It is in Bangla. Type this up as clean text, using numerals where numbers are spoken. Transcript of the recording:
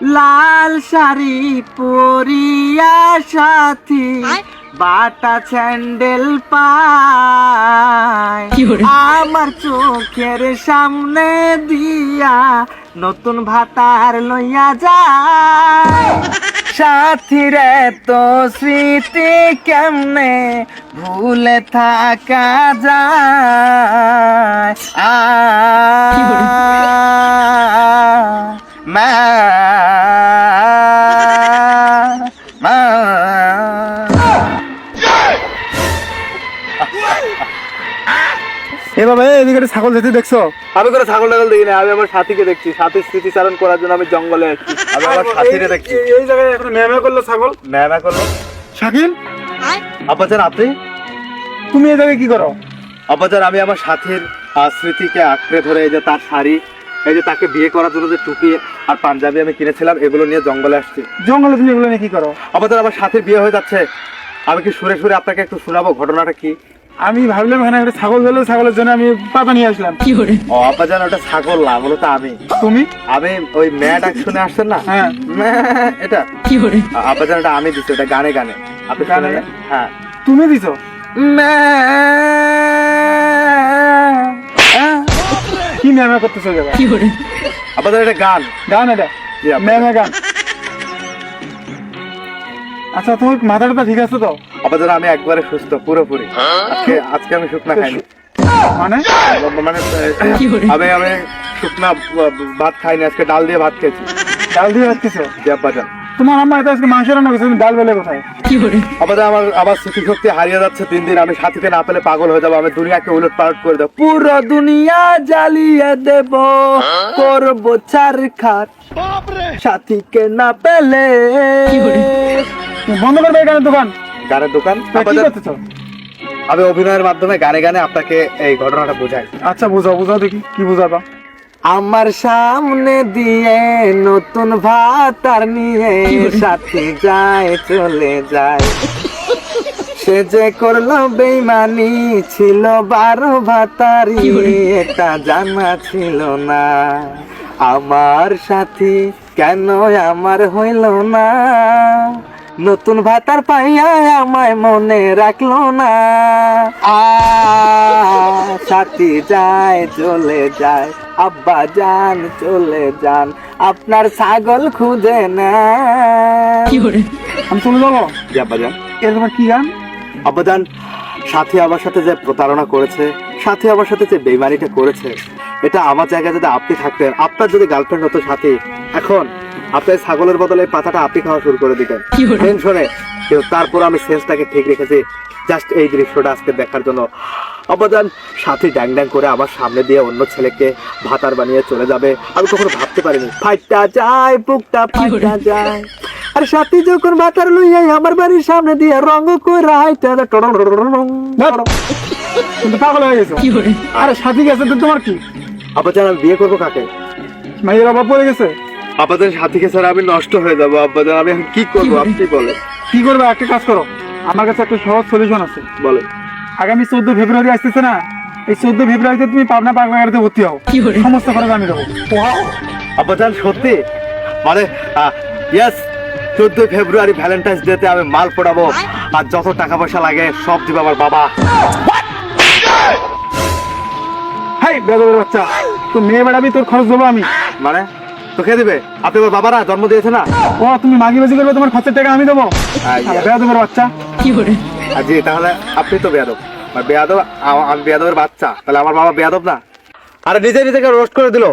লাল শাড়ি পরিয়া সাথী বাটা স্যান্ডেল পায় আমার চোখের সামনে দিয়া নতুন ভাতার লইয়া যায়। সাথীরে তো স্মৃতি কেমনে ভুলে থাকা যায়। মা মা এ বাবা এদিকে ছাগল যেতে দেখছো? আমি করে ছাগল টাগল দেখি না, আমি আমার সাথীকে দেখছি। সাথীর স্মৃতিচারণ করার জন্য আমি জঙ্গলে আসছি। আমি আমার সাথীকে দেখছি। এই জায়গায় এখন ম্যামা করলো ছাগল। ম্যামা করলো। শাকিল, আব্বাজান আপনি? তুমি এই জায়গায় কি করো? আব্বাজান আমি আমার সাথীর স্মৃতিকে আঁকড়ে ধরে এই যে তার শাড়ি, এই যে তাকে বিয়ে করার জন্য যে টুপি আর পাঞ্জাবি আমি কিনেছিলাম, এগুলো নিয়ে জঙ্গলে আসছি। জঙ্গলে তুমি এগুলো নিয়ে কি করো? আব্বাজান আমার সাথীর বিয়ে হয়ে যাচ্ছে, আমি কি সুরে সুরে আপনাকে একটু শোনাবো ঘটনাটা কি? আমি ভাবলাম এখানে একটা ছাগল ধরলো, ছাগলের জন্য আমি পাতা নিয়ে আসলাম। ও আব্বাজান ওটা ছাগল না, মূলত আমি। তুমি? আমি ওই ম্যা ডাক শুনে আসছেন না? হ্যাঁ। ম্যা, এটা আব্বাজান এটা আমি দিচ্ছি, এটা গানে গানে আপনি গানে? শুনেন? হ্যাঁ। তুমি দিছো? ম্যা, কি ম্যামা করতেছো জায়গা? আব্বাজান এটা গান। গান এটা? জি, আব্বাজান। ম্যামা গান। আচ্ছা তোমার মাথাটা ঠিক আছে তো? আব্বাজান আমি একবারে সুস্থ পুরোপুরি। আজকে আমি শুকনা খাইনি। মানে মানে আমি শুকনা ভাত খাইনি, আজকে ডাল দিয়ে ভাত খেয়েছি। ডাল দিয়ে রাখতেছো? জি আব্বাজান। তোমার আম্মা এত আজকে মাংস রান্না করছে, তুমি ডাল বেলে কোথায়? আব্বাজান আমার স্মৃতিশক্তি হারিয়ে যাচ্ছে দিন দিন। আমি সাথীকে না পেলে পাগল হয়ে যাবো, আমি দুনিয়াকে উলট পালট করে দেবো, পুরো দুনিয়া জ্বালিয়ে দেব, করবো ছারখার সাথীকে না পেলে। তুমি বন্ধ করবে এই গানের দোকান? গানের দোকান? তা কি আব্বাজান, করতেছো? আমি অভিনয়ের মাধ্যমে গানে গানে আপনাকে এই ঘটনাটা বোঝাই। আচ্ছা বুঝাও দেখি কি বুঝাবা। আমার সামনে দিয়ে নতুন ভাতার নিয়ে সাথী যায় চলে যায়, সে যে করলো বেইমানি, ছিল 12 ভাতারি, এটা জানা ছিল না। আমার সাথী কেন আমার হইল না, নতুন ভাতার পাইয়া আমায় মনে রাখলো না। সাথী যায় চলে যায়, আব্বা যান চলে যান, আপনার ছাগল খুঁজে না। আমি চলে যাবো? জি আব্বাজান। এরকম কি গান? আব্বাজান, সাথী আমার সাথে যে প্রতারণা করেছে, সাথী আমার সাথে যে বেইমানিটা করেছে, এটা আমার জায়গায় যদি আপনি থাকতেন, আপনার যদি গার্লফ্রেন্ড হতো সাথী, এখন আপনার ছাগলের বদলে এই পাতাটা আপনি খাওয়া শুরু করে দিতেন টেনশনে। কিন্তু তারপর আমি সেন্সটাকে ঠিক রেখেছি জাস্ট এই দৃশ্যটা আজকে দেখার জন্য। আব্বাজান, সাথী ড্যাং ড্যাং করে আমার সামনে দিয়ে অন্য ছেলেকে ভাতার বানিয়ে চলে যাবে, আমি কখনো ভাবতে পারিনি। ফাইটটা যায় বুকটা ফাইটটা যায়, আর সাথী যখন ভাতার লইয়াই আমার বাড়ির সামনে দিয়ে রঙ করে হাইটা তুমি পাগল হয়ে গেছো? আরে সাথী গেছে তো তোমার কি? আব্বাজান, আমি বিয়ে করবো কাকে? মাইয়ের অভাব পড়ে গেছে? আব্বাজান, সাথীকে ছাড়া আমি নষ্ট হয়ে যাবো। আব্বাজান, আমি এখন কি করবো আপনি বলে? কি করবে? একটা কাজ করো, আমার কাছে একটা সহজ সলিউশন আছে। বলে। আগামী 14 ফেব্রুয়ারি আসতেছে না, এই 14 ফেব্রুয়ারিতে তুমি পাবনা পাগলাগাড়িতে ভর্তি হও, সমস্ত খরচ আমি দেবো। আব্বাজান সত্যি? মানে ইয়েস, 14 ফেব্রুয়ারি ভ্যালেন্টাইন্স ডে তে আমি মাল পড়াবো, আর যত টাকা পয়সা লাগে সব দিবে আমার বাবা। হাই বেদবের বাচ্চা, তো মেয়ে বেড়াবি, তোর খরচ দেবো আমি। মানে তো কে দিবে? আপনি আমার বাবারা জন্ম দিয়েছে না? ও তুমি মাগিবাজি করবে, তোমার খরচের টাকা আমি দেবো। আইয়া। বেদবের বাচ্চা। জি, তাহলে আপনি তো বেয়াদব। আর বেয়াদব আমি বেয়াদবের বাচ্চা, তাহলে আমার বাবা বেয়াদব না? আরে নিজে নিজেকে রোস্ট করে দিল।